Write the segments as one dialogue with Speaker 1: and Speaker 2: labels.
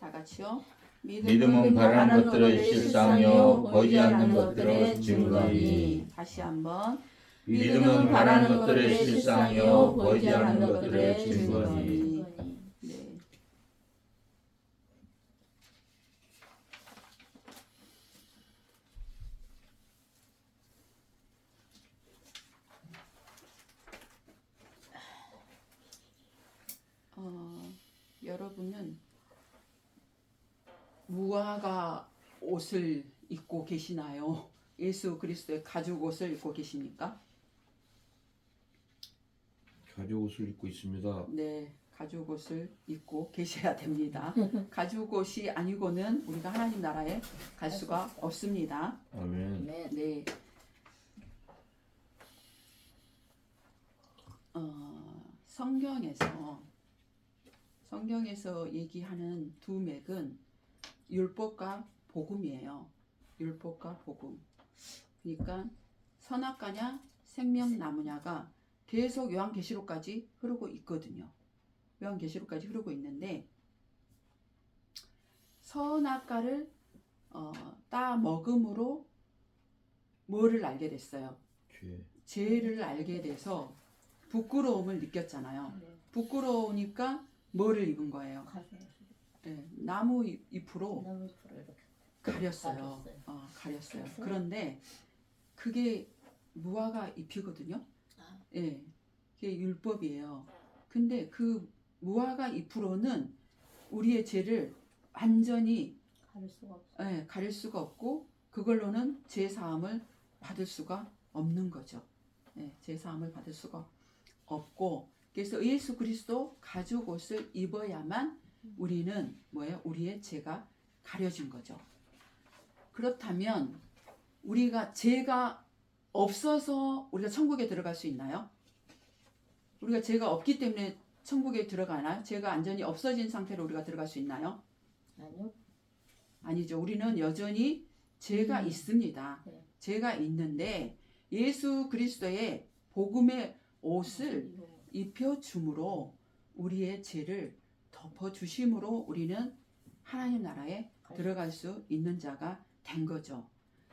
Speaker 1: 다 같이요.
Speaker 2: 믿음은 바라는 것들의 실상이요 보이지 않는 것들의 증거니.
Speaker 1: 다시 한번.
Speaker 2: 믿음은 바라는 것들의 실상이요 보이지 않는 것들의 증거니.
Speaker 1: 네. 여러분은 무화과 옷을 입고 계시나요? 예수 그리스도의 가죽 옷을 입고 계십니까?
Speaker 3: 가죽 옷을 입고 있습니다.
Speaker 1: 네, 가죽 옷을 입고 계셔야 됩니다. 가죽 옷이 아니고는 우리가 하나님 나라에 갈 수가 없습니다.
Speaker 3: 아멘.
Speaker 1: 네. 성경에서 얘기하는 두 맥은 율법과 복음이에요. 율법과 복음. 그러니까 선악과냐 생명나무냐가 계속 요한계시록까지 흐르고 있거든요. 요한계시록까지 흐르고 있는데 선악과를 따 먹음으로 뭐를 알게 됐어요? 죄를 알게 돼서 부끄러움을 느꼈잖아요. 부끄러우니까 뭐를 입은 거예요? 네, 나무 잎으로 가렸어요. 가렸어요. 그런데 그게 무화과 잎이거든요. 예, 그게 율법이에요. 근데 그 무화과 잎으로는 우리의 죄를 완전히 가릴 수가 없고 그걸로는 죄 사함을 받을 수가 없는 거죠. 예, 죄 사함을 받을 수가 없고 그래서 예수 그리스도 가죽 옷을 입어야만 우리는 뭐예요? 우리의 죄가 가려진 거죠. 그렇다면 우리가 죄가 없어서 우리가 천국에 들어갈 수 있나요? 우리가 죄가 없기 때문에 천국에 들어가나요? 죄가 완전히 없어진 상태로 우리가 들어갈 수 있나요?
Speaker 4: 아니요.
Speaker 1: 아니죠. 우리는 여전히 죄가 있습니다.
Speaker 4: 네.
Speaker 1: 죄가 있는데 예수 그리스도의 복음의 옷을 입혀줌으로 우리의 죄를 덮어주심으로 우리는 하나님 나라에 들어갈 수 있는 자가 된 거죠.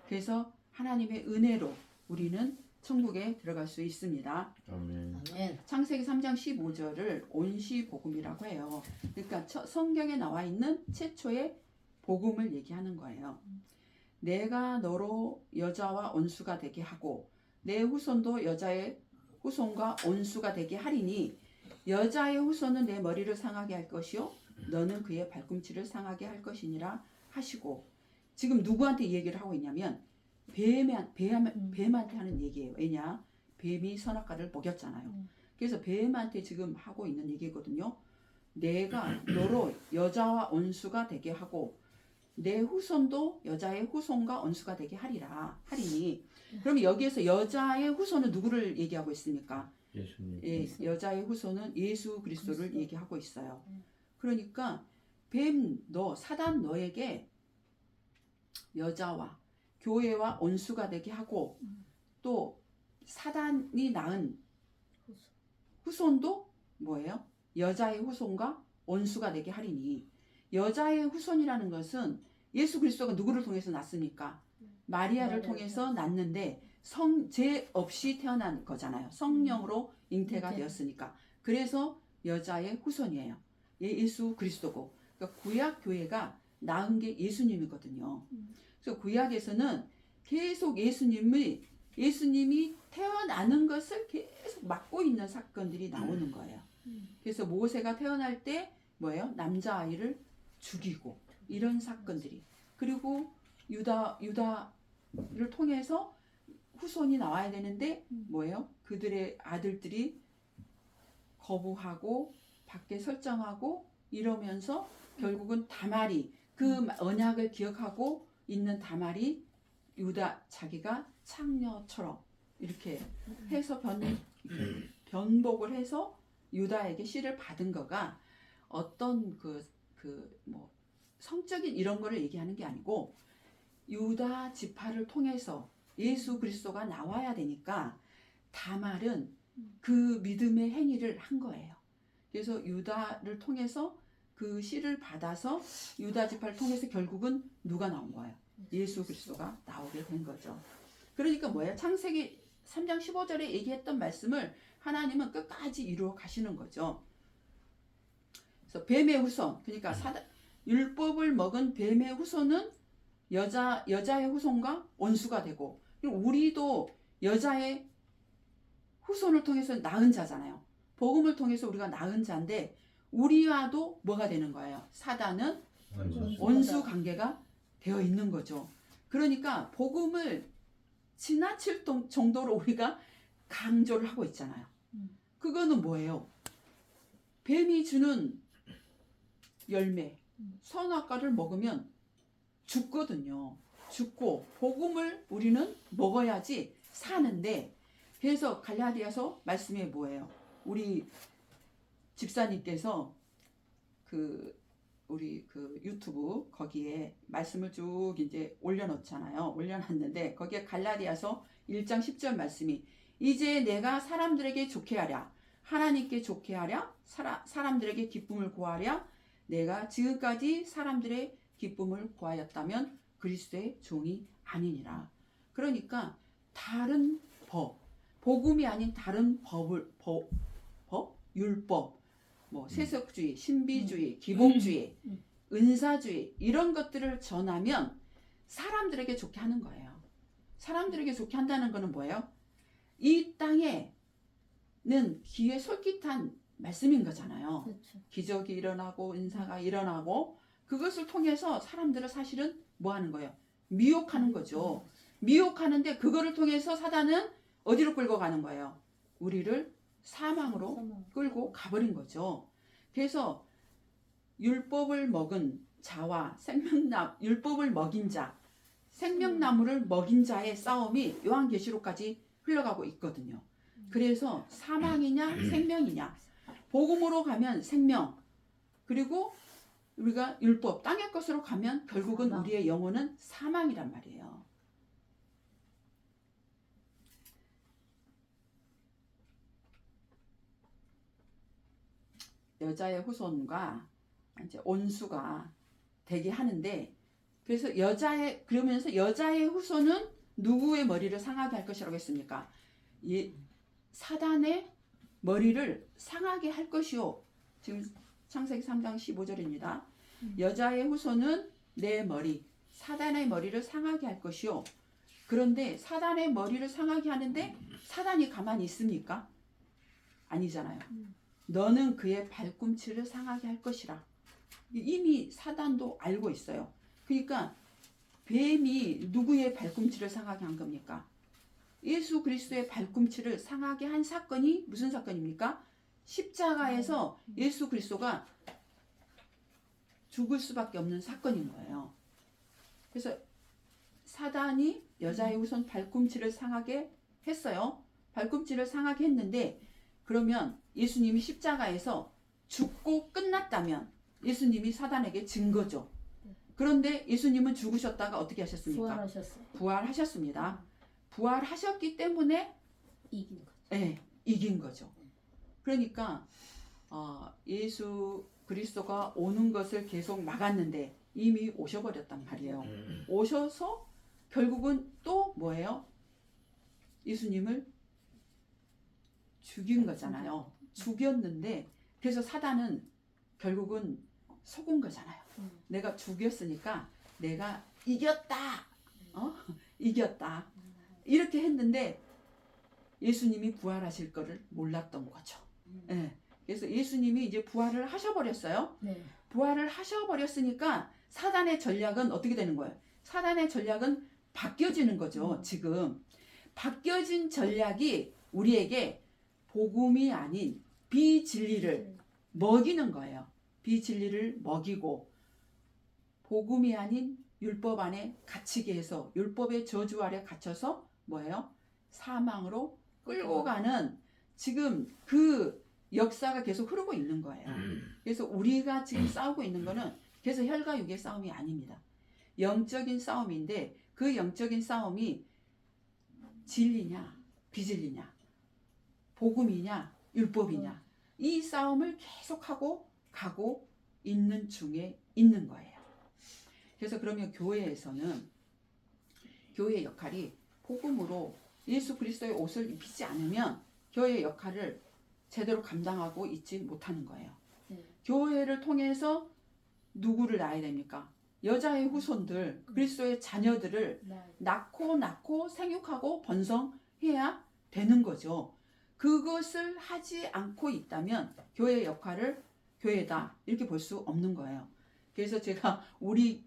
Speaker 1: 그래서 하나님의 은혜로 우리는 천국에 들어갈 수 있습니다.
Speaker 3: 아멘.
Speaker 1: 창세기 3장 15절을 온시복음이라고 해요. 그러니까 성경에 나와 있는 최초의 복음을 얘기하는 거예요. 내가 너로 여자와 온수가 되게 하고 내 후손도 여자의 후손과 온수가 되게 하리니 여자의 후손은 내 머리를 상하게 할 것이요 너는 그의 발꿈치를 상하게 할 것이니라 하시고 지금 누구한테 이 얘기를 하고 있냐면 뱀한테 하는 얘기예요. 왜냐? 뱀이 선악과를 먹였잖아요. 그래서 뱀한테 지금 하고 있는 얘기거든요. 내가 너로 여자와 온수가 되게 하고 내 후손도 여자의 후손과 온수가 되게 하리니 그럼 여기에서 여자의 후손은 누구를 얘기하고 있습니까?
Speaker 3: 예수님.
Speaker 1: 예, 여자의 후손은 예수 그리스도를 얘기하고 있어요. 그러니까 뱀 사단 너에게 여자와 교회와 온수가 되게 하고 또 사단이 낳은 후손도 뭐예요? 여자의 후손과 온수가 되게 하리니 여자의 후손이라는 것은 예수 그리스도가 누구를 통해서 낳습니까? 마리아를 통해서 낳는데 죄 없이 태어난 거잖아요. 성령으로 잉태가 되었으니까. 그래서 여자의 후손이에요. 예수 그리스도고. 그러니까 구약 교회가 낳은 게 예수님이거든요. 그래서 구약에서는 계속 예수님이 태어나는 것을 계속 막고 있는 사건들이 나오는 거예요. 그래서 모세가 태어날 때 뭐예요? 남자아이를 죽이고 이런 사건들이. 그리고 유다를 통해서 후손이 나와야 되는데 뭐예요? 그들의 아들들이 거부하고 밖에 설정하고 이러면서 결국은 다말이 그 언약을 기억하고 있는 다말이 유다 자기가 창녀처럼 이렇게 해서 변복을 해서 유다에게 씨를 받은 거가 어떤 뭐 성적인 이런 거를 얘기하는 게 아니고 유다 지파를 통해서 예수 그리스도가 나와야 되니까 다말은 그 믿음의 행위를 한 거예요. 그래서 유다를 통해서 그 씨를 받아서 유다 지파를 통해서 결국은 누가 나온 거예요? 예수 그리스도가 나오게 된 거죠. 그러니까 뭐예요? 창세기 3장 15절에 얘기했던 말씀을 하나님은 끝까지 이루어 가시는 거죠. 그래서 뱀의 후손, 그러니까 율법을 먹은 뱀의 후손은 여자의 후손과 원수가 되고, 그리고 우리도 여자의 후손을 통해서 낳은 자잖아요. 복음을 통해서 우리가 낳은 자인데 우리와도 뭐가 되는 거예요? 사단은 원수 관계가 되어 있는 거죠. 그러니까 복음을 지나칠 정도로 우리가 강조를 하고 있잖아요. 그거는 뭐예요? 뱀이 주는 열매, 선악과를 먹으면 죽거든요. 죽고 복음을 우리는 먹어야지 사는데, 그래서 갈라디아서 말씀이 뭐예요? 우리 집사님께서 우리 유튜브 거기에 말씀을 쭉 이제 올려놓잖아요. 올려놨는데 거기에 갈라디아서 1장 10절 말씀이, 이제 내가 사람들에게 좋게 하랴, 하나님께 좋게 하랴, 사람들에게 기쁨을 구하랴, 내가 지금까지 사람들의 기쁨을 구하였다면 그리스도의 종이 아니니라. 그러니까 다른 복음이 아닌 다른 율법, 뭐 세속주의, 신비주의, 기복주의, 은사주의 이런 것들을 전하면 사람들에게 좋게 하는 거예요. 사람들에게 좋게 한다는 것은 뭐예요? 이 땅에는 귀에 솔깃한 말씀인 거잖아요.
Speaker 2: 그렇죠.
Speaker 1: 기적이 일어나고 은사가 일어나고 그것을 통해서 사람들을 사실은 뭐 하는 거예요? 미혹하는 거죠. 미혹하는데 그거를 통해서 사단은 어디로 끌고 가는 거예요? 우리를 사망으로 끌고 가버린 거죠. 그래서 율법을 먹은 자와 율법을 먹인 자, 생명나무를 먹인 자의 싸움이 요한계시록까지 흘러가고 있거든요. 그래서 사망이냐 생명이냐, 복음으로 가면 생명, 그리고 우리가 율법, 땅의 것으로 가면 결국은 우리의 영혼은 사망이란 말이에요. 여자의 후손과 이제 온수가 되게 하는데, 그래서 그러면서 여자의 후손은 누구의 머리를 상하게 할 것이라고 했습니까? 사단의 머리를 상하게 할 것이요. 지금 창세기 3장 15절입니다. 여자의 후손은 내 머리, 사단의 머리를 상하게 할 것이요. 그런데 사단의 머리를 상하게 하는데 사단이 가만히 있습니까? 아니잖아요. 너는 그의 발꿈치를 상하게 할 것이라. 이미 사단도 알고 있어요. 그러니까 뱀이 누구의 발꿈치를 상하게 한 겁니까? 예수 그리스도의 발꿈치를 상하게 한 사건이 무슨 사건입니까? 십자가에서 예수 그리스도가 죽을 수밖에 없는 사건인 거예요. 그래서 사단이 여자의 후손 발꿈치를 상하게 했어요. 발꿈치를 상하게 했는데, 그러면 예수님이 십자가에서 죽고 끝났다면 예수님이 사단에게 진 거죠. 그런데 예수님은 죽으셨다가 어떻게 하셨습니까? 부활하셨습니다. 부활하셨기 때문에
Speaker 2: 이긴 거죠.
Speaker 1: 네, 이긴 거죠. 그러니까 예수 그리스도가 오는 것을 계속 막았는데 이미 오셔버렸단 말이에요. 오셔서 결국은 또 뭐예요? 예수님을 죽인 거잖아요. 죽였는데, 그래서 사단은 결국은 속은 거잖아요. 내가 죽였으니까 내가 이겼다. 이겼다. 이렇게 했는데 예수님이 부활하실 거를 몰랐던 거죠. 네. 그래서 예수님이 이제 부활을 하셔버렸어요.
Speaker 2: 네.
Speaker 1: 부활을 하셔버렸으니까 사단의 전략은 어떻게 되는 거예요? 사단의 전략은 바뀌어지는 거죠. 지금 바뀌어진 전략이 우리에게 복음이 아닌 비진리를 먹이는 거예요. 비진리를 먹이고 복음이 아닌 율법 안에 갇히게 해서 율법의 저주 아래 갇혀서 뭐예요? 사망으로 끌고 가는 지금 그 역사가 계속 흐르고 있는 거예요. 그래서 우리가 지금 싸우고 있는 거는 그래서 혈과 육의 싸움이 아닙니다. 영적인 싸움인데 그 영적인 싸움이 진리냐 비진리냐, 복음이냐 율법이냐, 이 싸움을 계속하고 가고 있는 중에 있는 거예요. 그래서 그러면 교회에서는 교회의 역할이 복음으로 예수 그리스도의 옷을 입히지 않으면 교회의 역할을 제대로 감당하고 있지 못하는 거예요.
Speaker 2: 네.
Speaker 1: 교회를 통해서 누구를 낳아야 됩니까? 여자의 후손들, 그리스도의 자녀들을 낳고 생육하고 번성해야 되는 거죠. 그것을 하지 않고 있다면 교회의 역할을 교회다 이렇게 볼 수 없는 거예요. 그래서 제가 우리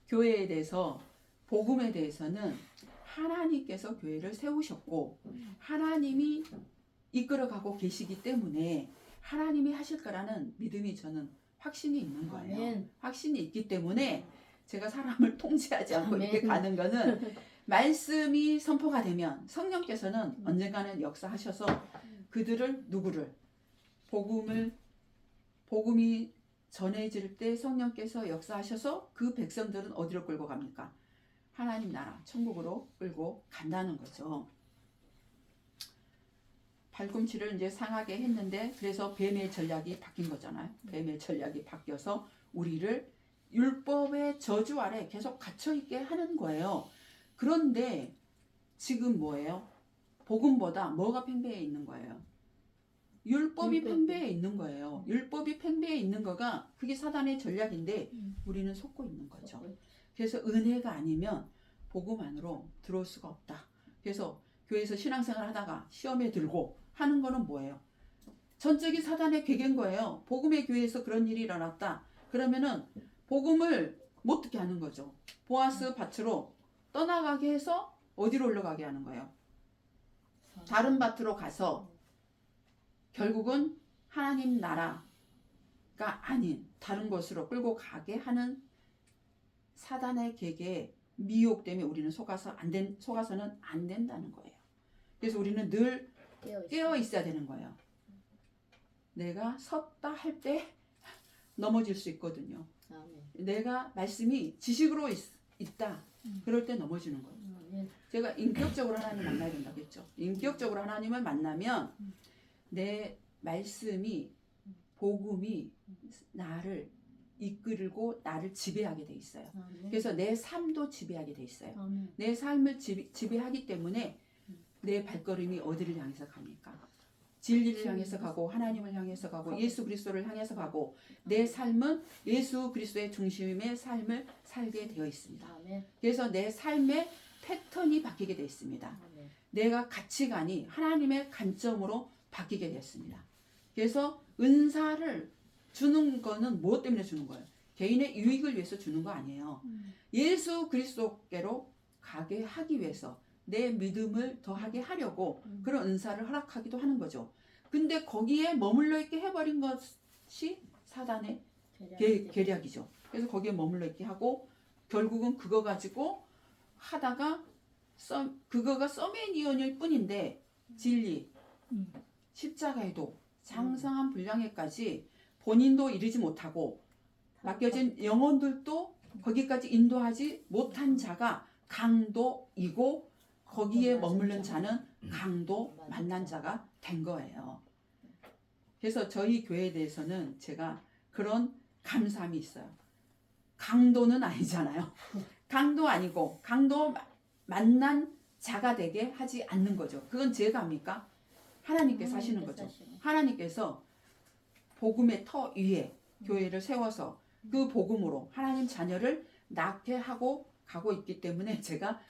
Speaker 1: 교회에 대해서 복음에 대해서는 하나님께서 교회를 세우셨고 하나님이 이끌어가고 계시기 때문에 하나님이 하실 거라는 믿음이 저는 확신이 있는 거예요.
Speaker 2: 아멘.
Speaker 1: 확신이 있기 때문에 제가 사람을 통제하지 않고
Speaker 2: 아멘.
Speaker 1: 이렇게 가는 거는 말씀이 선포가 되면 성령께서는 언젠가는 역사하셔서 그들을 누구를 복음이 전해질 때 성령께서 역사하셔서 그 백성들은 어디로 끌고 갑니까? 하나님 나라 천국으로 끌고 간다는 거죠. 발꿈치를 이제 상하게 했는데 그래서 뱀의 전략이 바뀐 거잖아요. 뱀의 전략이 바뀌어서 우리를 율법의 저주 아래 계속 갇혀 있게 하는 거예요. 그런데 지금 뭐예요? 복음보다 뭐가 팽배해 있는 거예요? 율법이 팽배해 있는 거예요. 율법이 팽배해 있는 거가 그게 사단의 전략인데 우리는 속고 있는 거죠. 그래서 은혜가 아니면 복음 안으로 들어올 수가 없다. 그래서 교회에서 신앙생활 하다가 시험에 들고 하는 거는 뭐예요? 전적인 사단의 괴계인 거예요. 복음의 교회에서 그런 일이 일어났다. 그러면은 복음을 못 듣게 하는 거죠. 보아스 밭으로 떠나가게 해서 어디로 올라가게 하는 거예요? 다른 밭으로 가서 결국은 하나님 나라가 아닌 다른 곳으로 끌고 가게 하는 사단의 계계에 미혹 때문에 우리는 속아서는 안 된다는 거예요. 그래서 우리는 늘 깨어 있어야 되는 거예요. 내가 섰다 할 때 넘어질 수 있거든요.
Speaker 2: 아멘.
Speaker 1: 내가 말씀이 지식으로 있다. 그럴 때 넘어지는 거예요.
Speaker 2: 아멘.
Speaker 1: 제가 인격적으로 하나님 만나야 된다고 했죠. 인격적으로 하나님을 만나면 내 말씀이 복음이 나를 이끌고 나를 지배하게 돼 있어요.
Speaker 2: 아멘.
Speaker 1: 그래서 내 삶도 지배하게 돼 있어요.
Speaker 2: 아멘.
Speaker 1: 내 삶을 지배하기 때문에 내 발걸음이 어디를 향해서 갑니까? 진리를 향해서 가고 하나님을 향해서 가고 예수 그리스도를 향해서 가고 내 삶은 예수 그리스도의 중심의 삶을 살게 되어 있습니다.
Speaker 2: 아멘.
Speaker 1: 그래서 내 삶의 패턴이 바뀌게 되어 있습니다.
Speaker 2: 아멘.
Speaker 1: 내가 가치관이 하나님의 관점으로 바뀌게 됐습니다. 그래서 은사를 주는 거는 무엇 때문에 주는 거예요? 개인의 유익을 위해서 주는 거 아니에요. 예수 그리스도께로 가게 하기 위해서 내 믿음을 더하게 하려고 그런 은사를 허락하기도 하는 거죠. 근데 거기에 머물러 있게 해버린 것이 사단의 계략이죠. 그래서 거기에 머물러 있게 하고 결국은 그거 가지고 하다가 그거가 서메니온일 뿐인데 진리, 십자가에도 장성한 분량에까지 본인도 이르지 못하고 맡겨진 영혼들도 거기까지 인도하지 못한 자가 강도이고 거기에 머무른 자는 강도 만난 자가 된 거예요. 그래서 저희 교회에 대해서는 제가 그런 감사함이 있어요. 강도는 아니잖아요. 강도 아니고 강도 만난 자가 되게 하지 않는 거죠. 그건 제가 합니까? 하나님께서 하시는 거죠. 하나님께서 복음의 터 위에 교회를 세워서 그 복음으로 하나님 자녀를 낳게 하고 가고 있기 때문에 제가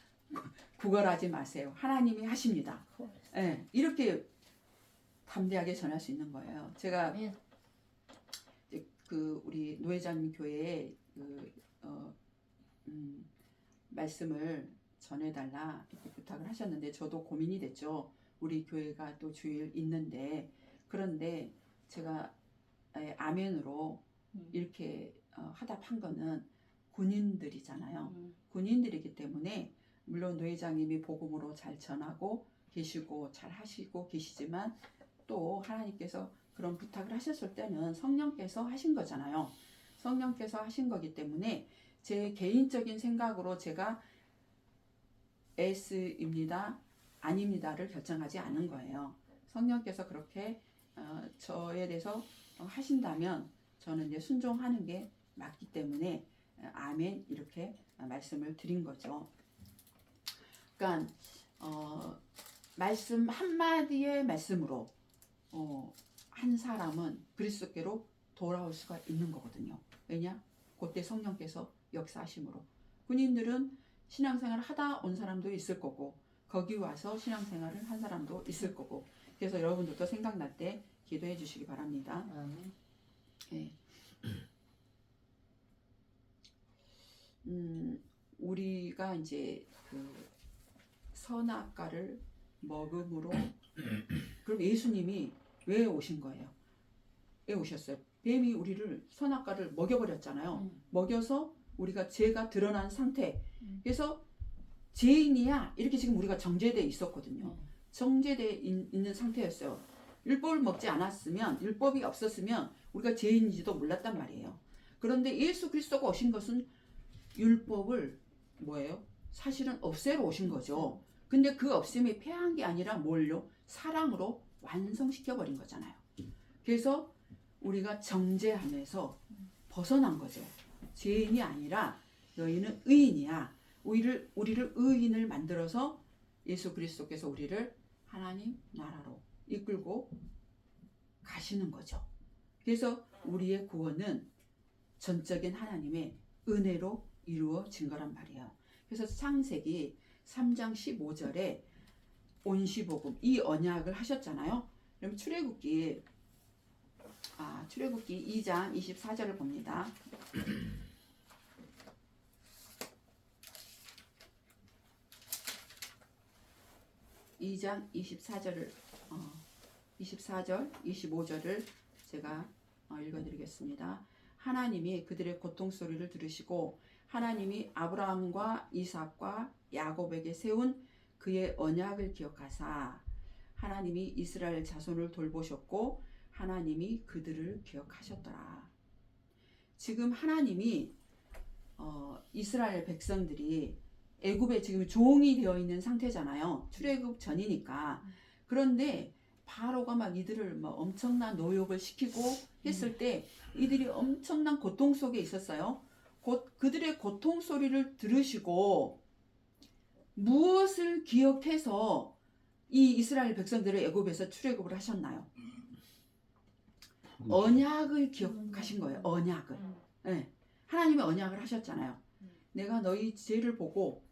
Speaker 1: 구걸하지 마세요. 하나님이 하십니다. 네, 이렇게 담대하게 전할 수 있는 거예요. 제가 그 우리 노회장님 교회에 말씀을 전해달라 이렇게 부탁을 하셨는데 저도 고민이 됐죠. 우리 교회가 또 주일 있는데 그런데 제가 아멘으로 이렇게 하답한 거는 군인들이잖아요. 군인들이기 때문에 물론 노회장님이 복음으로 잘 전하고 계시고 잘 하시고 계시지만 또 하나님께서 그런 부탁을 하셨을 때는 성령께서 하신 거잖아요. 성령께서 하신 거기 때문에 제 개인적인 생각으로 제가 S입니다, 아닙니다를 결정하지 않은 거예요. 성령께서 그렇게 저에 대해서 하신다면 저는 이제 순종하는 게 맞기 때문에 아멘 이렇게 말씀을 드린 거죠. 그러니까 말씀 한마디의 말씀으로 한 사람은 그리스도께로 돌아올 수가 있는 거거든요. 왜냐? 그때 성령께서 역사하심으로. 군인들은 신앙생활을 하다 온 사람도 있을 거고 거기 와서 신앙생활을 한 사람도 있을 거고 그래서 여러분들도 생각날 때 기도해 주시기 바랍니다. 네. 우리가 이제 그 선악과를 먹음으로 그럼 예수님이 왜 오신 거예요? 왜 오셨어요? 뱀이 우리를 선악과를 먹여버렸잖아요. 먹여서 우리가 죄가 드러난 상태. 그래서 죄인이야 이렇게 지금 우리가 정죄돼 있었거든요. 정죄돼 있는 상태였어요. 율법을 먹지 않았으면 율법이 없었으면 우리가 죄인인지도 몰랐단 말이에요. 그런데 예수 그리스도가 오신 것은 율법을 뭐예요? 사실은 없애러 오신 거죠. 근데 그 없음이 패한 게 아니라 뭘요? 사랑으로 완성시켜 버린 거잖아요. 그래서 우리가 정죄함에서 벗어난 거죠. 죄인이 아니라 너희는 의인이야. 우리를 의인을 만들어서 예수 그리스도께서 우리를 하나님 나라로 이끌고 가시는 거죠. 그래서 우리의 구원은 전적인 하나님의 은혜로 이루어진 거란 말이에요. 그래서 창세기 3장 15절에 온시복음 이 언약을 하셨잖아요. 그럼 출애굽기 2장 24절을 봅니다. 2장 24절을 24절, 25절을 제가 읽어드리겠습니다. 하나님이 그들의 고통 소리를 들으시고 하나님이 아브라함과 이삭과 야곱에게 세운 그의 언약을 기억하사 하나님이 이스라엘 자손을 돌보셨고 하나님이 그들을 기억하셨더라. 지금 하나님이 이스라엘 백성들이 애굽에 지금 종이 되어 있는 상태잖아요. 출애굽 전이니까. 그런데 바로가 막 이들을 막 엄청난 노역을 시키고 했을 때 이들이 엄청난 고통 속에 있었어요. 그들의 고통 소리를 들으시고 무엇을 기억해서 이 이스라엘 백성들을 애굽에서 출애굽을 하셨나요? 언약을 기억하신 거예요. 언약을. 네. 하나님이 언약을 하셨잖아요. 내가 너희 죄를 보고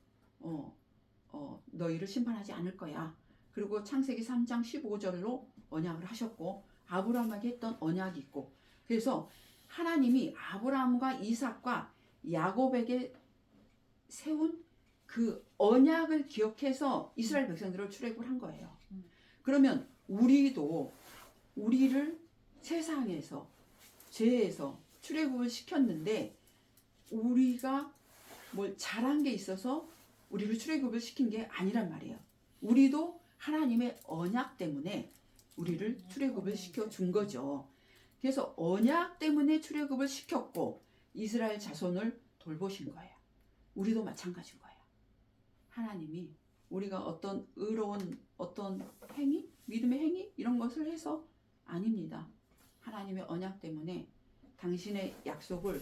Speaker 1: 너희를 심판하지 않을 거야. 그리고 창세기 3장 15절로 언약을 하셨고 아브라함에게 했던 언약이 있고 그래서 하나님이 아브라함과 이삭과 야곱에게 세운 그 언약을 기억해서 이스라엘 백성들을 출애굽을 한 거예요. 그러면 우리도 우리를 세상에서 죄에서 출애굽을 시켰는데 우리가 뭘 잘한 게 있어서 우리를 출애굽을 시킨 게 아니란 말이에요. 우리도 하나님의 언약 때문에 우리를 출애굽을 시켜준 거죠. 그래서 언약 때문에 출애굽을 시켰고 이스라엘 자손을 돌보신 거예요. 우리도 마찬가지인 거예요. 하나님이 우리가 어떤 의로운 어떤 행위, 믿음의 행위 이런 것을 해서 아닙니다. 하나님의 언약 때문에 당신의 약속을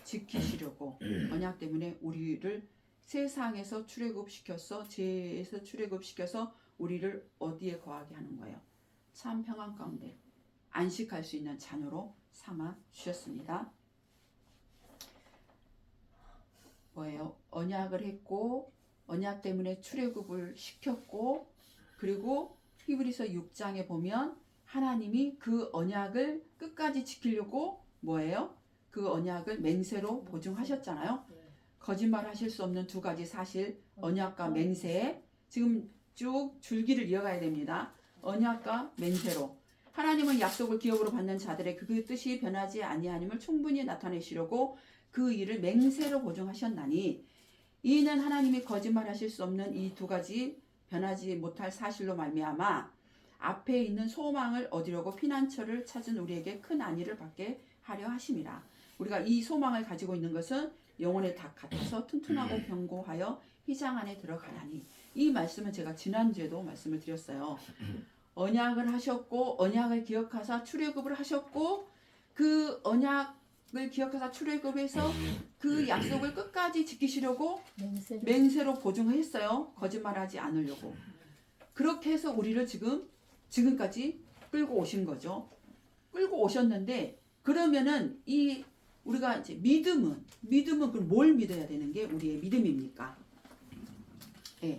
Speaker 1: 지키시려고 언약 때문에 우리를 세상에서 출애굽시켜서 죄에서 출애굽시켜서 우리를 어디에 거하게 하는 거예요? 참 평안 가운데 안식할 수 있는 자녀로 삼아 주셨습니다. 뭐예요? 언약을 했고 언약 때문에 출애굽을 시켰고 그리고 히브리서 6장에 보면 하나님이 그 언약을 끝까지 지키려고 뭐예요? 그 언약을 맹세로 보증하셨잖아요. 거짓말 하실 수 없는 두 가지 사실 언약과 맹세 지금 쭉 줄기를 이어가야 됩니다. 언약과 맹세로 하나님은 약속을 기업으로 받는 자들의 그 뜻이 변하지 아니하님을 충분히 나타내시려고 그 일을 맹세로 보증하셨나니 이는 하나님이 거짓말하실 수 없는 이 두 가지 변하지 못할 사실로 말미암아 앞에 있는 소망을 얻으려고 피난처를 찾은 우리에게 큰 안위를 받게 하려 하심이라. 우리가 이 소망을 가지고 있는 것은 영혼의 닭 같아서 튼튼하고 견고하여 휘장 안에 들어가나니 이 말씀은 제가 지난주에도 말씀을 드렸어요. 언약을 하셨고 언약을 기억하사 출애굽을 하셨고 그 언약을 기억해서 출애굽해서 그 약속을 끝까지 지키시려고 맹세로 보증했어요. 거짓말하지 않으려고. 그렇게 해서 우리를 지금까지 끌고 오신 거죠. 끌고 오셨는데 그러면은 이 우리가 이제 믿음은 그럼 뭘 믿어야 되는 게 우리의 믿음입니까? 예.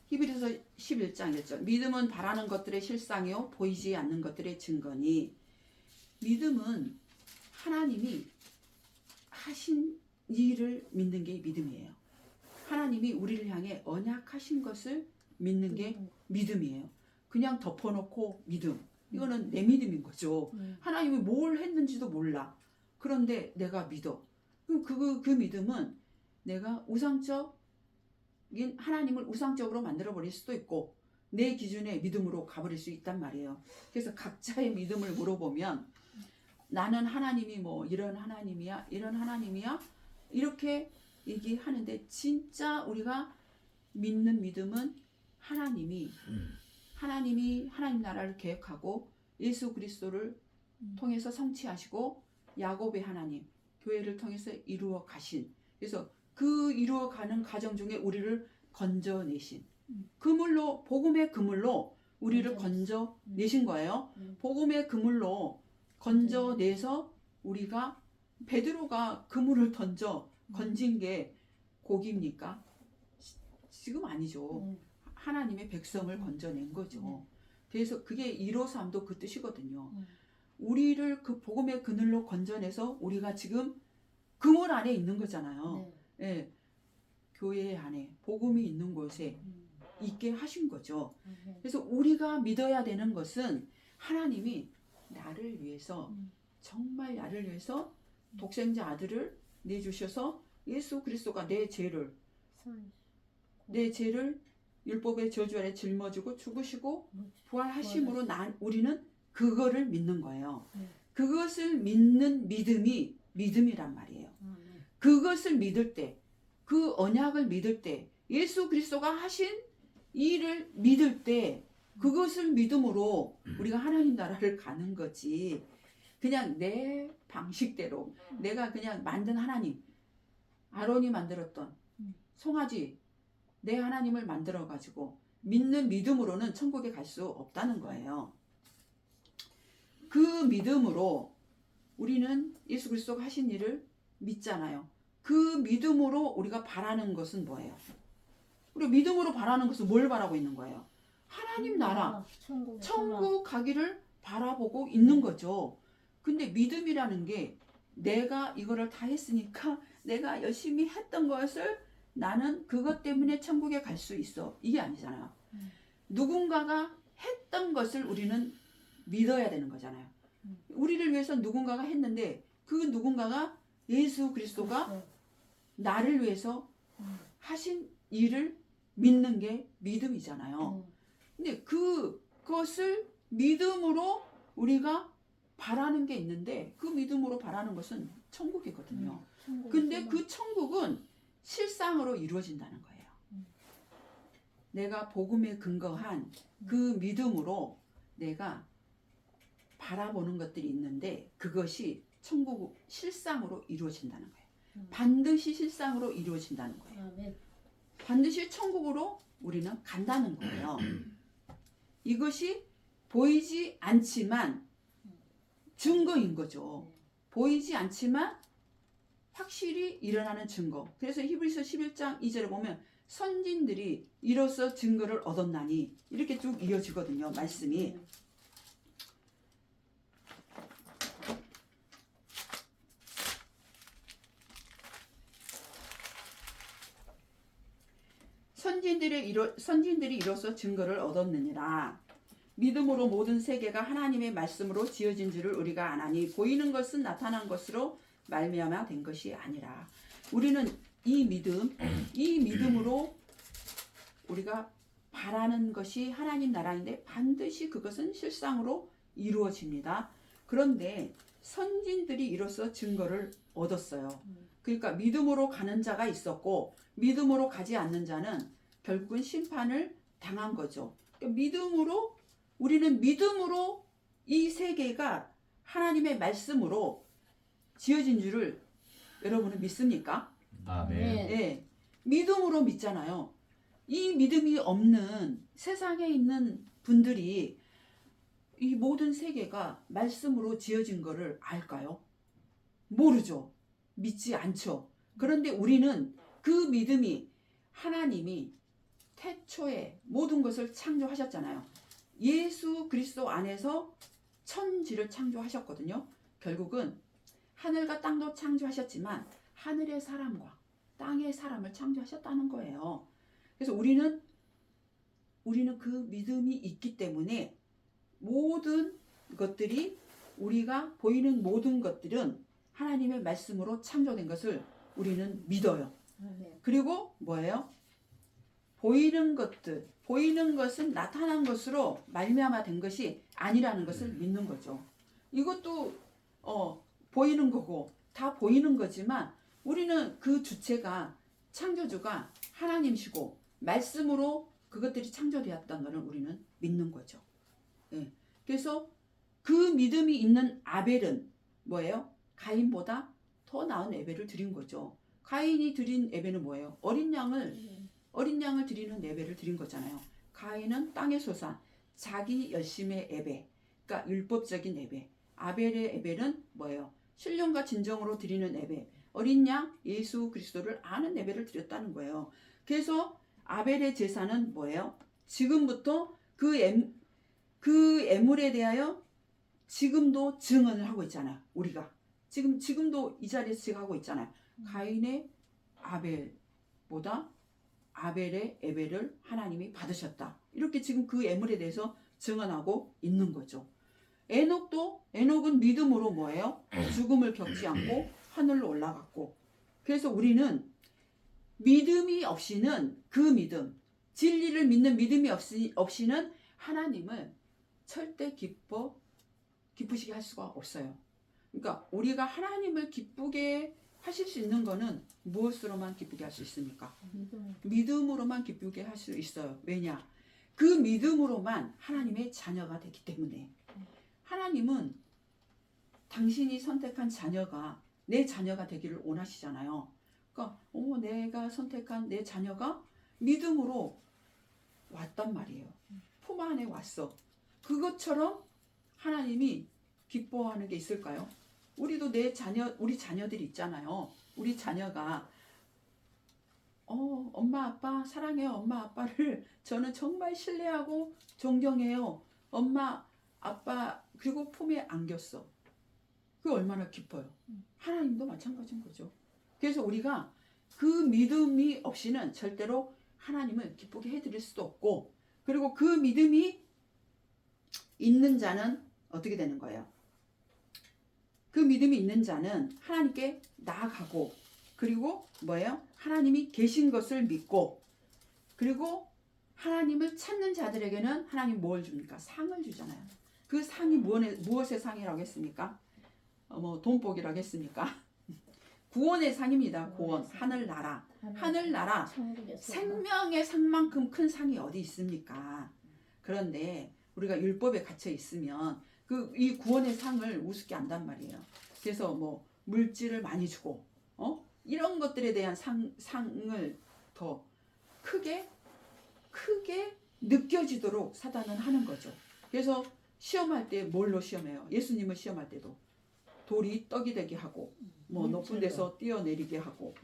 Speaker 1: 히브리서 11장이었죠. 믿음은 바라는 것들의 실상이요 보이지 않는 것들의 증거니. 믿음은 하나님이 하신 일을 믿는 게 믿음이에요. 하나님이 우리를 향해 언약하신 것을 믿는 게 믿음이에요. 그냥 덮어놓고 믿음. 이거는 내 믿음인 거죠. 하나님이 뭘 했는지도 몰라. 그런데 내가 믿어. 그럼 그 믿음은 내가 하나님을 우상적으로 만들어버릴 수도 있고 내 기준의 믿음으로 가버릴 수 있단 말이에요. 그래서 각자의 믿음을 물어보면 나는 하나님이 뭐 이런 하나님이야 이렇게 얘기하는데 진짜 우리가 믿는 믿음은 하나님 나라를 계획하고 예수 그리스도를 통해서 성취하시고 야곱의 하나님 교회를 통해서 이루어 가신, 그래서 그 이루어가는 과정 중에 우리를 건져내신 그물로, 복음의 그물로 우리를 건져내신 거예요. 복음의 그물로 건져내서 우리가, 베드로가 그물을 던져 건진 게 고기입니까? 지금 아니죠. 하나님의 백성을 건져낸 거죠. 그래서 그게 153도 그 뜻이거든요. 우리를 그 복음의 그늘로 건져내서 우리가 지금 그물 안에 있는 거잖아요. 예, 교회 안에 복음이 있는 곳에 있게 하신 거죠. 그래서 우리가 믿어야 되는 것은 하나님이 나를 위해서, 정말 나를 위해서 독생자 아들을 내주셔서 예수 그리스도가 내 죄를 율법의 저주 아래 짊어지고 죽으시고 부활하심으로 우리는 그거를 믿는 거예요. 그것을 믿는 믿음이 믿음이란 말이에요. 그것을 믿을 때, 그 언약을 믿을 때, 예수 그리스도가 하신 일을 믿을 때, 그것을 믿음으로 우리가 하나님 나라를 가는 거지. 그냥 내 방식대로 내가 그냥 만든 하나님, 아론이 만들었던 송아지, 내 하나님을 만들어 가지고 믿는 믿음으로는 천국에 갈 수 없다는 거예요. 그 믿음으로 우리는 예수 그리스도가 하신 일을 믿잖아요. 그 믿음으로 우리가 바라는 것은 뭐예요? 우리가 믿음으로 바라는 것은 뭘 바라고 있는 거예요? 하나님 나라, 천국 가기를 바라보고 있는 거죠. 근데 믿음이라는 게 내가 이거를 다 했으니까 내가 열심히 했던 것을 나는 그것 때문에 천국에 갈 수 있어. 이게 아니잖아요. 누군가가 했던 것을 우리는 믿어야 되는 거잖아요. 우리를 위해서 누군가가 했는데 그 누군가가 예수 그리스도가 나를 위해서 하신 일을 믿는 게 믿음이잖아요. 근데 그것을 믿음으로 우리가 바라는 게 있는데 그 믿음으로 바라는 것은 천국이거든요. 근데 그 천국은 실상으로 이루어진다는 거예요. 내가 복음에 근거한 그 믿음으로 내가 바라보는 것들이 있는데 그것이 천국 실상으로 이루어진다는 거예요. 반드시 실상으로 이루어진다는 거예요. 반드시 천국으로 우리는 간다는 거예요. 이것이 보이지 않지만 증거인 거죠. 보이지 않지만 확실히 일어나는 증거. 그래서 히브리서 11장 2절에 보면 선진들이 이로써 증거를 얻었나니 이렇게 쭉 이어지거든요. 말씀이. 선진들이 이로써 증거를 얻었느니라. 믿음으로 모든 세계가 하나님의 말씀으로 지어진 줄을 우리가 아나니 보이는 것은 나타난 것으로 말미암아 된 것이 아니라. 우리는 이 믿음으로 우리가 바라는 것이 하나님 나라인데 반드시 그것은 실상으로 이루어집니다. 그런데 선진들이 이로써 증거를 얻었어요. 그러니까 믿음으로 가는 자가 있었고 믿음으로 가지 않는 자는 결국은 심판을 당한 거죠. 그러니까 우리는 믿음으로 이 세계가 하나님의 말씀으로 지어진 줄을 여러분은 믿습니까?
Speaker 2: 아멘.
Speaker 1: 예, 믿음으로 믿잖아요. 이 믿음이 없는 세상에 있는 분들이 이 모든 세계가 말씀으로 지어진 거를 알까요? 모르죠. 믿지 않죠. 그런데 우리는 그 믿음이 하나님이 태초에 모든 것을 창조하셨잖아요. 예수 그리스도 안에서 천지를 창조하셨거든요. 결국은 하늘과 땅도 창조하셨지만 하늘의 사람과 땅의 사람을 창조하셨다는 거예요. 그래서 우리는 그 믿음이 있기 때문에 모든 것들이 우리가 보이는 모든 것들은 하나님의 말씀으로 창조된 것을 우리는 믿어요. 그리고 뭐예요? 보이는 것들, 보이는 것은 나타난 것으로 말미암아 된 것이 아니라는 것을 믿는 거죠. 이것도 보이는 거고 다 보이는 거지만 우리는 그 주체가 창조주가 하나님이시고 말씀으로 그것들이 창조되었다는 것을 우리는 믿는 거죠. 예. 그래서 그 믿음이 있는 아벨은 뭐예요? 가인보다 더 나은 예배를 드린 거죠. 가인이 드린 예배는 뭐예요? 어린 양을 드리는 예배를 드린 거잖아요. 가인은 땅의 소산, 자기 열심의 예배, 그러니까 율법적인 예배. 아벨의 예배는 뭐예요? 신령과 진정으로 드리는 예배. 어린 양 예수 그리스도를 아는 예배를 드렸다는 거예요. 그래서 아벨의 제사는 뭐예요? 지금부터 그 예물에 대하여 지금도 증언을 하고 있잖아요. 우리가 지금도 이 자리에서 지금 하고 있잖아요. 가인의 아벨보다 아벨의 예배를 하나님이 받으셨다. 이렇게 지금 그 예물에 대해서 증언하고 있는 거죠. 에녹은 믿음으로 뭐예요? 죽음을 겪지 않고 하늘로 올라갔고. 그래서 우리는 믿음이 없이는 그 믿음, 진리를 믿는 믿음이 없이는 하나님을 절대 기쁘시게 할 수가 없어요. 그러니까 우리가 하나님을 기쁘게 하실 수 있는 거는 무엇으로만 기쁘게 할 수 있습니까? 믿음으로만 기쁘게 할 수 있어요. 왜냐? 그 믿음으로만 하나님의 자녀가 되기 때문에. 하나님은 당신이 선택한 자녀가 내 자녀가 되기를 원하시잖아요. 그러니까 내가 선택한 내 자녀가 믿음으로 왔단 말이에요. 품 안에 왔어. 그것처럼 하나님이 기뻐하는 게 있을까요? 우리도 우리 자녀들이 있잖아요. 우리 자녀가 엄마 아빠 사랑해요. 엄마 아빠를 저는 정말 신뢰하고 존경해요. 엄마 아빠 그리고 품에 안겼어. 그게 얼마나 기뻐요. 하나님도 마찬가지인 거죠. 그래서 우리가 그 믿음이 없이는 절대로 하나님을 기쁘게 해드릴 수도 없고, 그리고 그 믿음이 있는 자는 어떻게 되는 거예요? 그 믿음이 있는 자는 하나님께 나아가고, 그리고 뭐예요? 하나님이 계신 것을 믿고, 그리고 하나님을 찾는 자들에게는 하나님 뭘 줍니까? 상을 주잖아요. 그 상이 무엇의 상이라고 했습니까? 돈복이라고 했습니까? 구원의 상입니다. 구원, 하늘나라. 하늘나라, 생명의 상만큼 큰 상이 어디 있습니까? 그런데 우리가 율법에 갇혀 있으면 이 구원의 상을 우습게 안단 말이에요. 그래서 물질을 많이 주고, 이런 것들에 대한 상을 더 크게 느껴지도록 사단은 하는 거죠. 그래서 시험할 때 뭘로 시험해요? 예수님을 시험할 때도 돌이 떡이 되게 하고, 높은 데서 뛰어내리게 하고,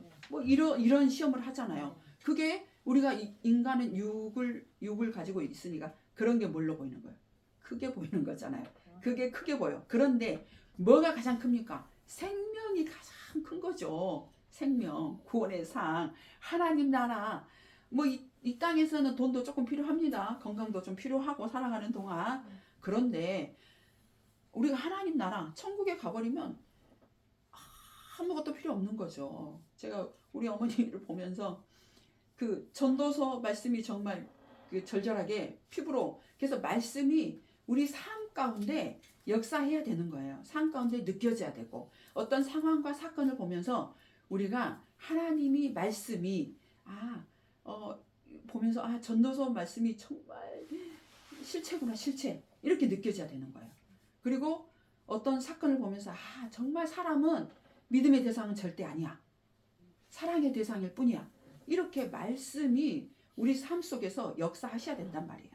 Speaker 1: 이런 시험을 하잖아요. 그게 우리가 인간은 육을 가지고 있으니까 그런 게 뭘로 보이는 거예요? 크게 보이는 거잖아요. 그게 크게 보여. 그런데 뭐가 가장 큽니까? 생명이 가장 큰 거죠. 생명, 구원의 상, 하나님 나라. 이 땅에서는 돈도 조금 필요합니다. 건강도 좀 필요하고 살아가는 동안. 그런데 우리가 하나님 나라, 천국에 가버리면 아무것도 필요 없는 거죠. 제가 우리 어머니를 보면서 그 전도서 말씀이 정말 절절하게 피부로, 그래서 말씀이 우리 삶 가운데 역사해야 되는 거예요. 삶 가운데 느껴져야 되고, 어떤 상황과 사건을 보면서 우리가 하나님이 말씀이 보면서 전도서 말씀이 정말 실체구나, 실체, 이렇게 느껴져야 되는 거예요. 그리고 어떤 사건을 보면서 정말 사람은 믿음의 대상은 절대 아니야. 사랑의 대상일 뿐이야. 이렇게 말씀이 우리 삶 속에서 역사하셔야 된단 말이에요.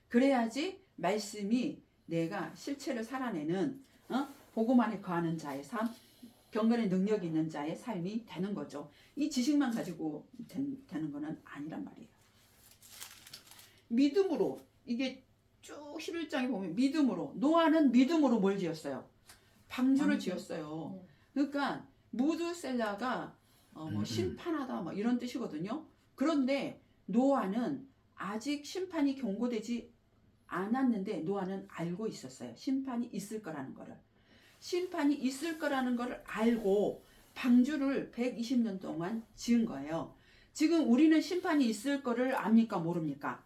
Speaker 1: 그래야지 말씀이 내가 실체를 살아내는 복음 안에 거하는 자의 삶, 경건의 능력이 있는 자의 삶이 되는 거죠. 이 지식만 가지고 되는 거는 아니란 말이에요. 믿음으로, 이게 쭉 11장에 보면 믿음으로, 노아는 믿음으로 뭘 지었어요? 방주를 지었어요. 그러니까 무드셀라가 뭐 심판하다 뭐 이런 뜻이거든요. 그런데 노아는 아직 심판이 경고되지 않았는데 노아는 알고 있었어요. 심판이 있을 거라는 거를. 심판이 있을 거라는 거를 알고 방주를 120년 동안 지은 거예요. 지금 우리는 심판이 있을 거를 압니까? 모릅니까?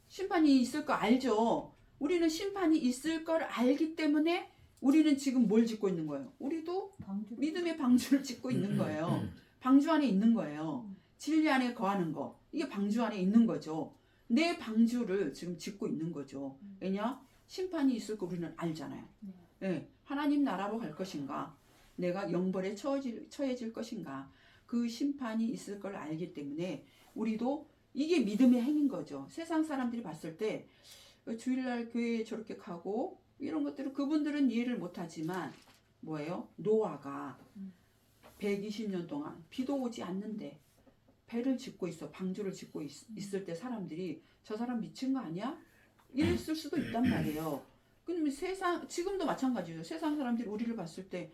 Speaker 1: 심판이 있을 거 알죠. 우리는 심판이 있을 걸 알기 때문에 우리는 지금 뭘 짓고 있는 거예요? 우리도 믿음의 방주를 짓고 있는 거예요. 방주 안에 있는 거예요. 진리 안에 거하는 거. 이게 방주 안에 있는 거죠. 내 방주를 지금 짓고 있는 거죠. 왜냐? 심판이 있을 거 우리는 알잖아요. 네. 하나님 나라로 갈 것인가? 내가 영벌에 처해질 것인가? 그 심판이 있을 걸 알기 때문에 우리도 이게 믿음의 행인 거죠. 세상 사람들이 봤을 때 주일날 교회에 저렇게 가고 이런 것들을 그분들은 이해를 못하지만 뭐예요? 노아가 120년 동안 비도 오지 않는데 배를 짓고 있어, 방주를 짓고 있을 때 사람들이 저 사람 미친 거 아니야? 이랬을 수도 있단 말이에요. 그럼 지금도 마찬가지죠. 세상 사람들이 우리를 봤을 때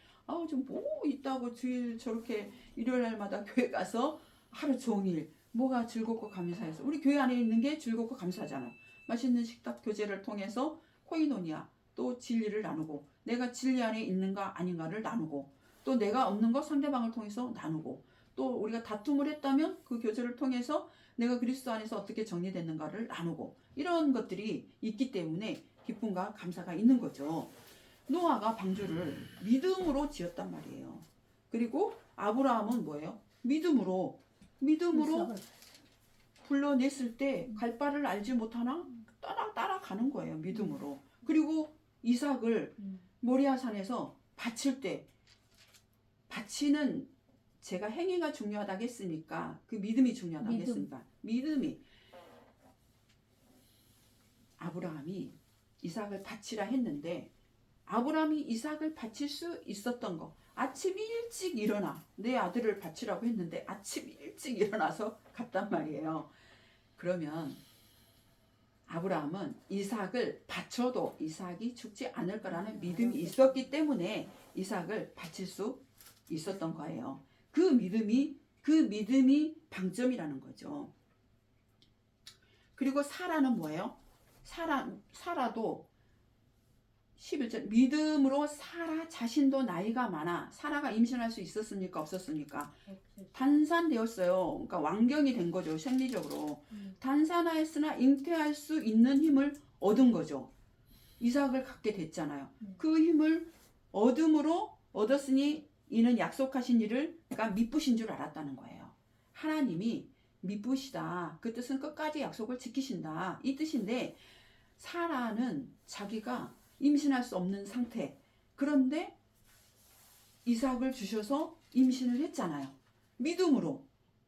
Speaker 1: 좀 뭐 있다고 주일 저렇게 일요일 날마다 교회 가서 하루 종일 뭐가 즐겁고 감사해서 우리 교회 안에 있는 게 즐겁고 감사하잖아요. 맛있는 식탁 교제를 통해서 코이노니아, 또 진리를 나누고 내가 진리 안에 있는가 아닌가를 나누고 또 내가 없는 거 상대방을 통해서 나누고 또 우리가 다툼을 했다면 그 교제를 통해서 내가 그리스도 안에서 어떻게 정리됐는가를 나누고 이런 것들이 있기 때문에 기쁨과 감사가 있는 거죠. 노아가 방주를 믿음으로 지었단 말이에요. 그리고 아브라함은 뭐예요? 믿음으로 불러냈을 때 갈 바를 알지 못하나 따라가는 거예요. 믿음으로. 그리고 이삭을 모리아산에서 바칠 때 바치는 제가 행위가 중요하다고 했으니까 그 믿음이 중요하다고 했으니까 믿음이 아브라함이 이삭을 바치라 했는데 아브라함이 이삭을 바칠 수 있었던 거 아침 일찍 일어나 내 아들을 바치라고 했는데 아침 일찍 일어나서 갔단 말이에요. 그러면 아브라함은 이삭을 바쳐도 이삭이 죽지 않을 거라는 믿음이 있었기 때문에 이삭을 바칠 수 있었던 거예요. 그 믿음이 방점이라는 거죠. 그리고 사라는 뭐예요? 사라도 11절 믿음으로 사라 자신도 나이가 많아. 사라가 임신할 수 있었습니까? 없었습니까? 단산되었어요. 그러니까 완경이 된 거죠. 생리적으로. 단산하였으나 잉태할 수 있는 힘을 얻은 거죠. 이삭을 갖게 됐잖아요. 그 힘을 얻었으니 이는 약속하신 일을 그러니까 미쁘신 줄 알았다는 거예요. 하나님이 미쁘시다. 그 뜻은 끝까지 약속을 지키신다. 이 뜻인데 사라는 자기가 임신할 수 없는 상태. 그런데 이삭을 주셔서 임신을 했잖아요. 믿음으로.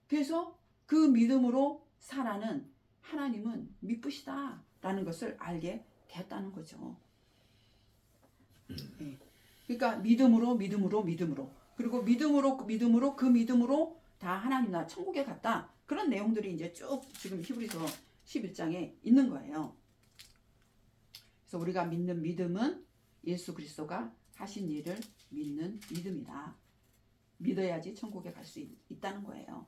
Speaker 1: 그래서 그 믿음으로 사라는 하나님은 미쁘시다 라는 것을 알게 되었다는 거죠. 네. 그러니까 믿음으로 그리고 믿음으로 다 하나님 나라 천국에 갔다. 그런 내용들이 이제 쭉 지금 히브리서 11장에 있는 거예요. 그래서 우리가 믿는 믿음은 예수 그리스도가 하신 일을 믿는 믿음이다. 믿어야지 천국에 갈 수 있다는 거예요.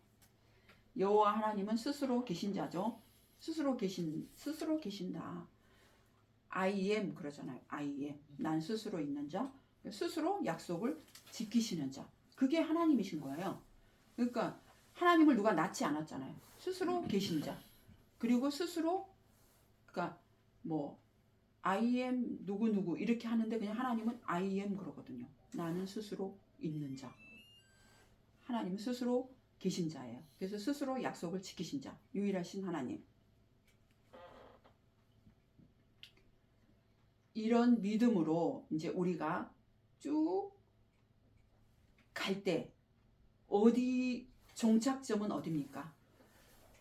Speaker 1: 여호와 하나님은 스스로 계신 자죠. 스스로 계신다. I am 그러잖아요. I am. 난 스스로 있는 자. 스스로 약속을 지키시는 자. 그게 하나님이신 거예요. 그러니까 하나님을 누가 낳지 않았잖아요. 스스로 계신 자. 그리고 스스로 그러니까 뭐 I am 누구 이렇게 하는데 그냥 하나님은 I am 그러거든요. 나는 스스로 있는 자. 하나님은 스스로 계신 자예요. 그래서 스스로 약속을 지키신 자. 유일하신 하나님. 이런 믿음으로 이제 우리가 쭉 갈 때 어디 종착점은 어디입니까?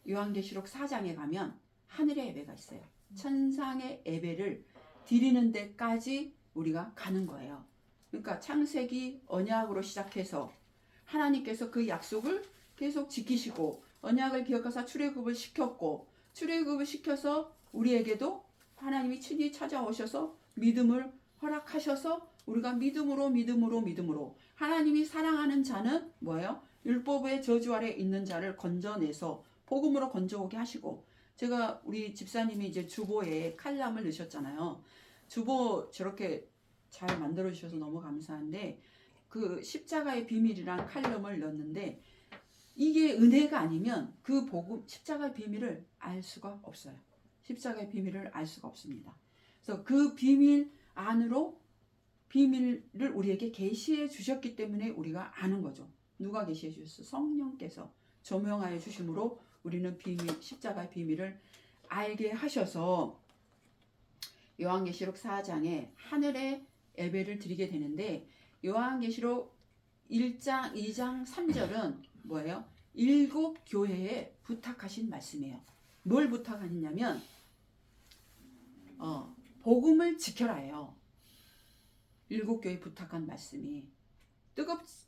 Speaker 1: 요한계시록 4장에 가면 하늘의 예배가 있어요. 천상의 예배를 드리는 데까지 우리가 가는 거예요. 그러니까 창세기 언약으로 시작해서 하나님께서 그 약속을 계속 지키시고 언약을 기억해서 출애굽을 시켰고 출애굽을 시켜서 우리에게도 하나님이 친히 찾아오셔서 믿음을 허락하셔서 우리가 믿음으로 하나님이 사랑하는 자는 뭐예요? 율법의 저주 아래 있는 자를 건져내서 복음으로 건져오게 하시고 제가 우리 집사님이 이제 주보에 칼럼을 넣으셨잖아요. 주보 저렇게 잘 만들어 주셔서 너무 감사한데 그 십자가의 비밀이란 칼럼을 넣었는데 이게 은혜가 아니면 그 복음 십자가의 비밀을 알 수가 없어요. 십자가의 비밀을 알 수가 없습니다. 그래서 그 비밀 안으로 비밀을 우리에게 계시해 주셨기 때문에 우리가 아는 거죠. 누가 계시해 주셨어? 성령께서 조명하여 주심으로 우리는 십자가의 비밀을 알게 하셔서 요한계시록 4장에 하늘의 예배를 드리게 되는데 요한계시록 1장, 2장, 3절은 뭐예요? 7 교회에 부탁하신 말씀이에요. 뭘 부탁하셨냐면 복음을 지켜라예요. 7 교회에 부탁한 말씀이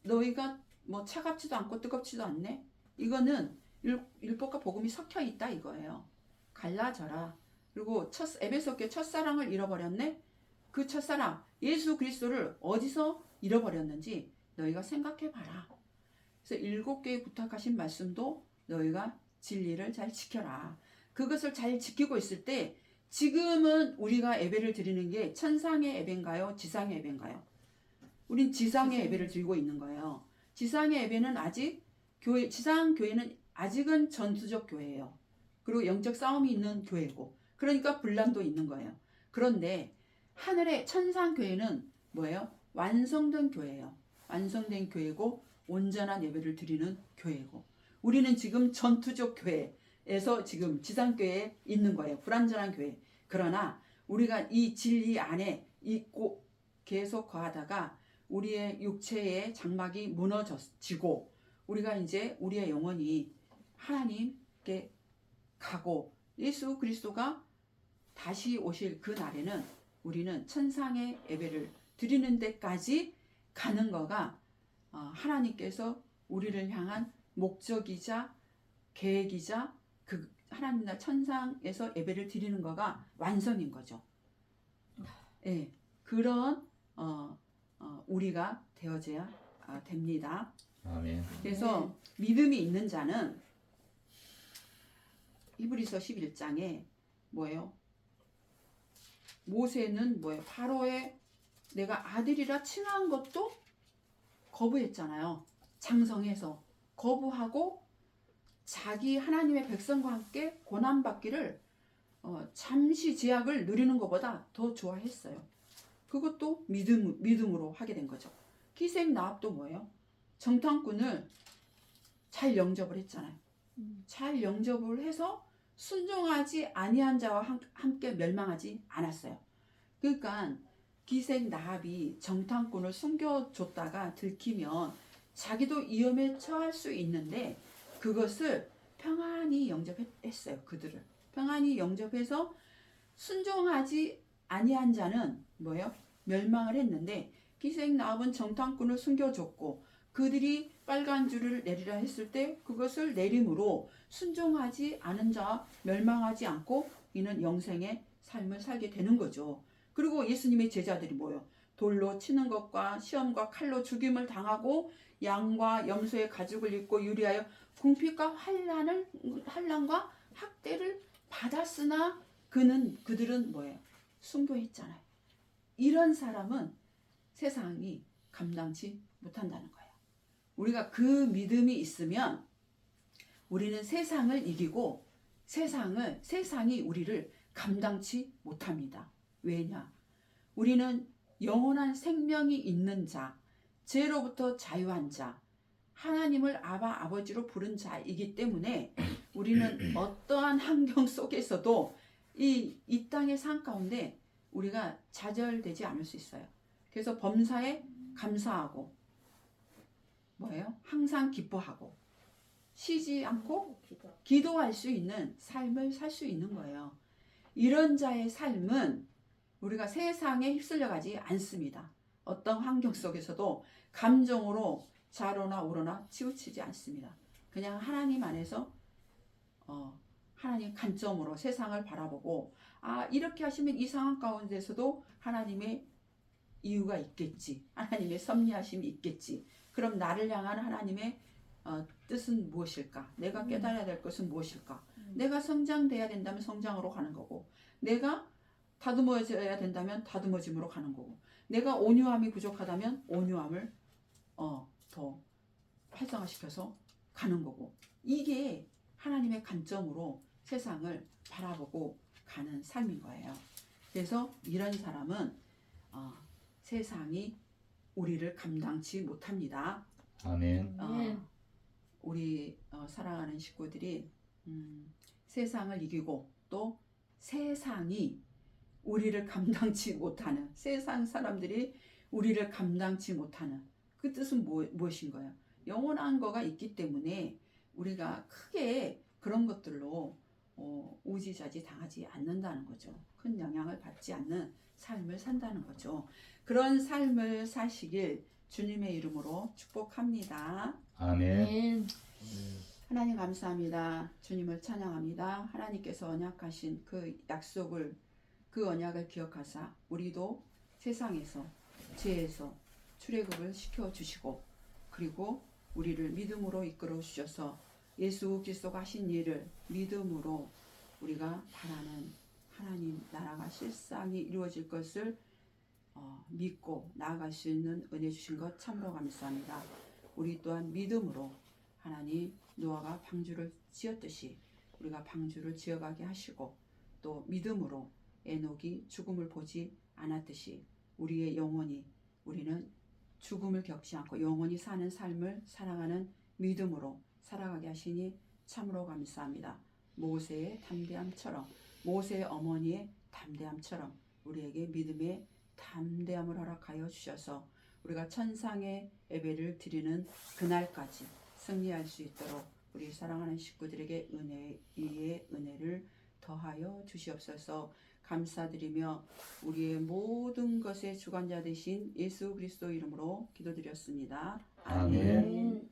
Speaker 1: 너희가 뭐 차갑지도 않고 뜨겁지도 않네. 이거는 율법과 복음이 섞여 있다 이거예요. 갈라져라. 그리고 에베소 교회 첫사랑을 잃어버렸네. 그 첫사랑 예수 그리스도를 어디서 잃어버렸는지 너희가 생각해 봐라. 그래서 7 교회에 부탁하신 말씀도 너희가 진리를 잘 지켜라. 그것을 잘 지키고 있을 때 지금은 우리가 예배를 드리는 게 천상의 예배인가요? 지상의 예배인가요? 우린 지상의 예배를 드리고 있는 거예요. 지상의 예배는 아직 지상 교회는 아직은 전투적 교회예요. 그리고 영적 싸움이 있는 교회고 그러니까 분란도 있는 거예요. 그런데 하늘의 천상 교회는 뭐예요? 완성된 교회예요. 완성된 교회고 온전한 예배를 드리는 교회고 우리는 지금 전투적 교회에서 지금 지상교회에 있는 거예요. 불완전한 교회. 그러나 우리가 이 진리 안에 있고 계속 거하다가 우리의 육체의 장막이 무너지고 우리가 이제 우리의 영혼이 하나님께 가고 예수 그리스도가 다시 오실 그 날에는 우리는 천상의 예배를 드리는 데까지 가는 거가 하나님께서 우리를 향한 목적이자 계획이자 그 하나님 나 천상에서 예배를 드리는 거가 완성인 거죠. 예, 그런 우리가 되어져야 됩니다.
Speaker 2: 아멘.
Speaker 1: 그래서 믿음이 있는 자는 히브리서 11장에 뭐예요? 모세는 뭐예요? 바로의 내가 아들이라 칭한 것도 거부했잖아요. 장성해서 거부하고 자기 하나님의 백성과 함께 고난받기를 잠시 제약을 누리는 것보다 더 좋아했어요. 그것도 믿음으로 하게 된 거죠. 기생 나합도 뭐예요? 정탐꾼을 잘 영접을 했잖아요. 잘 영접을 해서 순종하지 아니한 자와 함께 멸망하지 않았어요. 그러니까 기생 나합이 정탐꾼을 숨겨줬다가 들키면 자기도 위험에 처할 수 있는데 그것을 평안히 영접했어요. 그들을 평안히 영접해서 순종하지 아니한 자는 뭐예요? 멸망을 했는데 기생 나합은 정탐꾼을 숨겨줬고 그들이 빨간 줄을 내리라 했을 때 그것을 내림으로 순종하지 않은 자와 멸망하지 않고 이는 영생의 삶을 살게 되는 거죠. 그리고 예수님의 제자들이 뭐예요? 돌로 치는 것과 시험과 칼로 죽임을 당하고 양과 염소의 가죽을 입고 유리하여 궁핍과 환난과 학대를 받았으나 그들은 뭐예요? 순교했잖아요. 이런 사람은 세상이 감당치 못한다는 거예요. 우리가 그 믿음이 있으면 우리는 세상을 이기고 세상이 우리를 감당치 못합니다. 왜냐? 우리는 영원한 생명이 있는 자, 죄로부터 자유한 자, 하나님을 아버지로 부른 자이기 때문에 우리는 어떠한 환경 속에서도 이 땅의 삶 가운데 우리가 좌절되지 않을 수 있어요. 그래서 범사에 감사하고 뭐예요? 항상 기뻐하고 쉬지 않고 기도할 수 있는 삶을 살 수 있는 거예요. 이런 자의 삶은 우리가 세상에 휩쓸려 가지 않습니다. 어떤 환경 속에서도 감정으로 좌로나 우로나 치우치지 않습니다. 그냥 하나님 안에서 하나님 관점으로 세상을 바라보고 이렇게 하시면 이 상황 가운데서도 하나님의 이유가 있겠지. 하나님의 섭리하심이 있겠지. 그럼 나를 향한 하나님의 뜻은 무엇일까? 내가 깨달아야 될 것은 무엇일까? 내가 성장돼야 된다면 성장으로 가는 거고, 내가 다듬어져야 된다면 다듬어짐으로 가는 거고, 내가 온유함이 부족하다면 온유함을 더 활성화시켜서 가는 거고, 이게 하나님의 관점으로 세상을 바라보고 가는 삶인 거예요. 그래서 이런 사람은 세상이 우리를 감당치 못합니다.
Speaker 2: 아멘.
Speaker 1: 우리 사랑하는 식구들이 세상을 이기고 또 세상이 우리를 감당치 못하는, 세상 사람들이 우리를 감당치 못하는 그 뜻은 무엇인 거예요? 영원한 거가 있기 때문에 우리가 크게 그런 것들로 우지자지 당하지 않는다는 거죠. 큰 영향을 받지 않는 삶을 산다는 거죠. 그런 삶을 사시길 주님의 이름으로 축복합니다.
Speaker 2: 아멘.
Speaker 1: 하나님 감사합니다. 주님을 찬양합니다. 하나님께서 언약하신 그 약속을, 그 언약을 기억하사 우리도 세상에서 죄에서 출애굽을 시켜주시고, 그리고 우리를 믿음으로 이끌어 주셔서 예수 그리스도가 하신 일을 믿음으로 우리가 바라는 하나님 나라가 실상이 이루어질 것을 믿고 나아갈 수 있는 은혜 주신 것 참으로 감사합니다. 우리 또한 믿음으로 하나님 노아가 방주를 지었듯이 우리가 방주를 지어가게 하시고, 또 믿음으로 에녹이 죽음을 보지 않았듯이 우리의 영혼이, 우리는 죽음을 겪지 않고 영원히 사는 삶을 살아가는 믿음으로 살아가게 하시니 참으로 감사합니다. 모세의 담대함처럼, 모세의 어머니의 담대함처럼 우리에게 믿음의 담대함을 허락하여 주셔서 우리가 천상의 예배를 드리는 그날까지 승리할 수 있도록 우리 사랑하는 식구들에게 위에 은혜를 더하여 주시옵소서. 감사드리며 우리의 모든 것의 주관자 되신 예수 그리스도 이름으로 기도드렸습니다.
Speaker 2: 아멘.